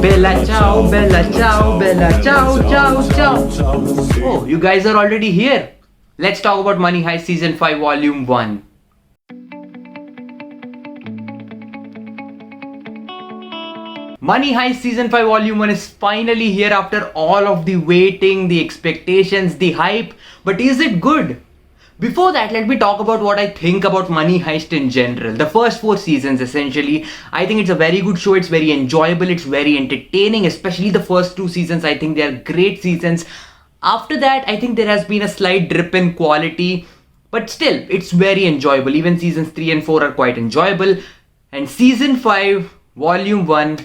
Bella ciao, bella ciao, bella ciao, ciao, ciao. Oh, you guys are already here. Let's talk about Money Heist Season 5 Volume 1. Money Heist Season 5 Volume 1 is finally here after all of the waiting, the expectations, the hype. But is it good? Before that, let me talk about what I think about Money Heist in general. The first 4 seasons, essentially, I think it's a very good show. It's very enjoyable. It's very entertaining, especially the first 2 seasons. I think they are great seasons. After that, I think there has been a slight drip in quality, but still, it's very enjoyable. Even seasons 3 and 4 are quite enjoyable. And season 5, volume 1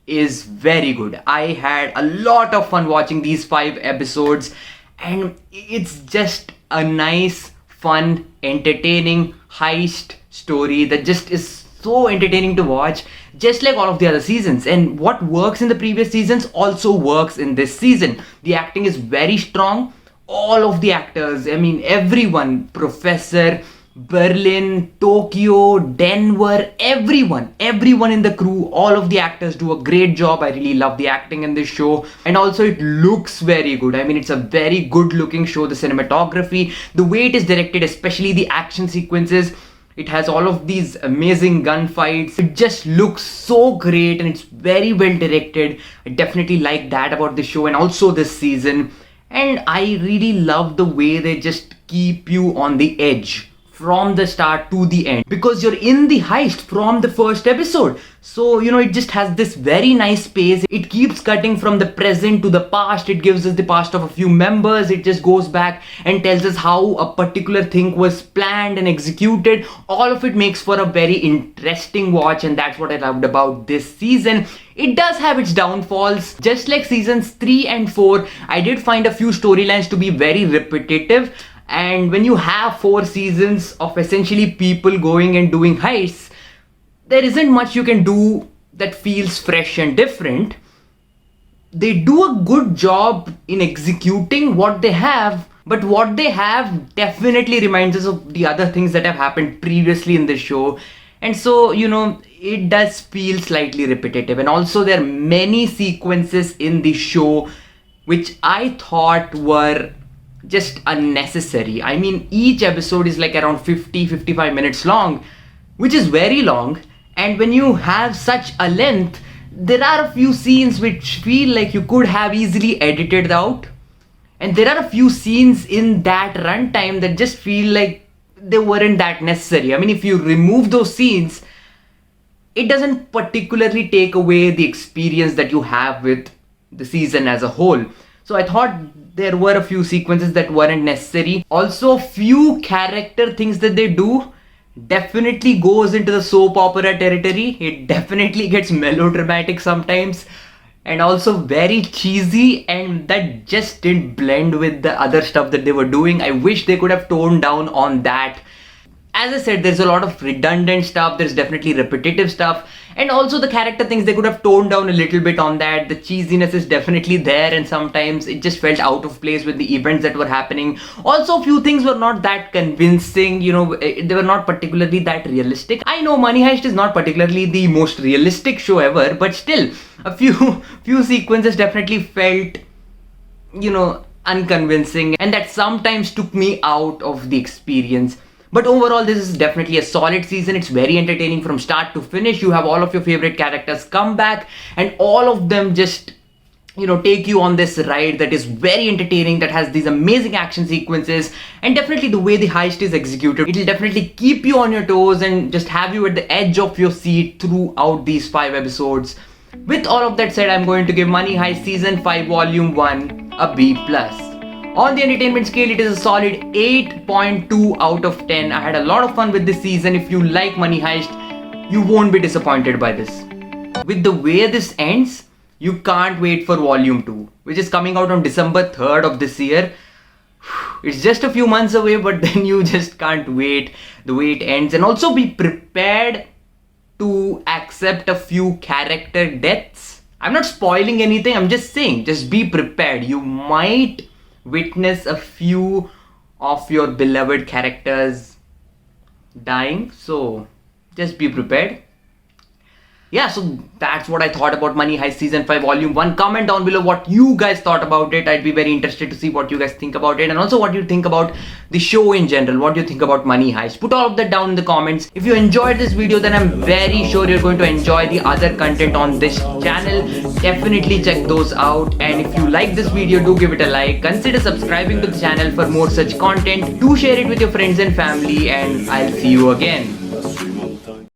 is very good. I had a lot of fun watching these 5 episodes, and it's just a nice, fun, entertaining heist story that just is so entertaining to watch, just like all of the other seasons. And what works in the previous seasons also works in this season. The acting is very strong. All of the actors, I mean everyone, Professor, Berlin, Tokyo, Denver, everyone in the crew, all of the actors do a great job. I really love the acting in this show, and also it looks very good. I mean, it's a very good looking show. The cinematography, the way it is directed, especially the action sequences, it has all of these amazing gunfights. It just looks so great and it's very well directed. I definitely like that about the show and also this season. And I really love the way they just keep you on the edge from the start to the end, because you're in the heist from the first episode. So, it just has this very nice pace. It keeps cutting from the present to the past. It gives us the past of a few members. It just goes back and tells us how a particular thing was planned and executed. All of it makes for a very interesting watch, and that's what I loved about this season. It does have its downfalls. Just like seasons 3 and 4, I did find a few storylines to be very repetitive. And when you have 4 seasons of essentially people going and doing heists, there isn't much you can do that feels fresh and different. They do a good job in executing what they have, but what they have definitely reminds us of the other things that have happened previously in the show. And so, it does feel slightly repetitive. And also there are many sequences in the show which I thought were just unnecessary. I mean, each episode is like around 50-55 minutes long, which is very long. And when you have such a length, there are a few scenes which feel like you could have easily edited out. And there are a few scenes in that runtime that just feel like they weren't that necessary. I mean, if you remove those scenes, it doesn't particularly take away the experience that you have with the season as a whole. So I thought there were a few sequences that weren't necessary. Also, few character things that they do definitely goes into the soap opera territory. It definitely gets melodramatic sometimes, and also very cheesy, and that just didn't blend with the other stuff that they were doing. I wish they could have toned down on that. As I said, there's a lot of redundant stuff, there's definitely repetitive stuff, and also the character things, they could have toned down a little bit on that. The cheesiness is definitely there, and sometimes it just felt out of place with the events that were happening. Also, a few things were not that convincing, they were not particularly that realistic. I know Money Heist is not particularly the most realistic show ever, but still, a few sequences definitely felt, unconvincing, and that sometimes took me out of the experience. But overall, this is definitely a solid season. It's very entertaining from start to finish. You have all of your favorite characters come back, and all of them just, take you on this ride that is very entertaining, that has these amazing action sequences, and definitely the way the heist is executed, it'll definitely keep you on your toes and just have you at the edge of your seat throughout these 5 episodes. With all of that said, I'm going to give Money Heist Season 5 Volume 1 a B+. On the entertainment scale, it is a solid 8.2 out of 10. I had a lot of fun with this season. If you like Money Heist, you won't be disappointed by this. With the way this ends, you can't wait for Volume 2, which is coming out on December 3rd of this year. It's just a few months away, but then you just can't wait the way it ends. And also be prepared to accept a few character deaths. I'm not spoiling anything, I'm just saying, just be prepared. You might witness a few of your beloved characters dying, so just be prepared. yeah, so that's what I thought about Money Heist Season 5 Volume 1. Comment down below what you guys thought about it. I'd be very interested to see what you guys think about it, and also what you think about the show in general. What do you think about Money Heist? Put all of that down in the comments. If you enjoyed this video, then I'm very sure you're going to enjoy the other content on this channel. Definitely check those out. And if you like this video, do give it a like. Consider subscribing to the channel for more such content. Do share it with your friends and family, and I'll see you again.